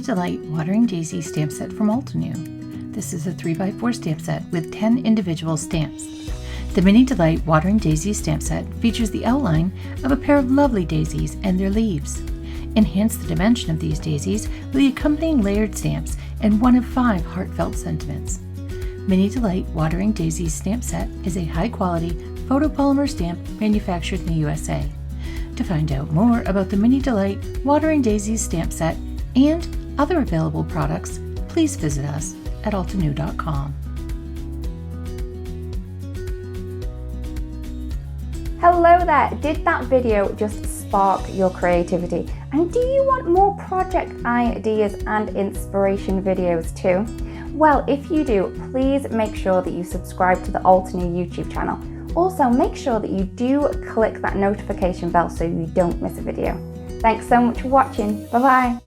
Delight Watering Daisies Stamp Set from Altenew. This is a 3x4 stamp set with 10 individual stamps. The Mini Delight Watering Daisies Stamp Set features the outline of a pair of lovely daisies and their leaves. Enhance the dimension of these daisies with the accompanying layered stamps and one of 5 heartfelt sentiments. Mini Delight Watering Daisies Stamp Set is a high-quality photopolymer stamp manufactured in the USA. To find out more about the Mini Delight Watering Daisies Stamp Set and other available products, please visit us at altenew.com. Hello there! Did that video just spark your creativity? And do you want more project ideas and inspiration videos too? Well, if you do, please make sure that you subscribe to the Altenew YouTube channel. Also, make sure that you do click that notification bell so you don't miss a video. Thanks so much for watching. Bye bye!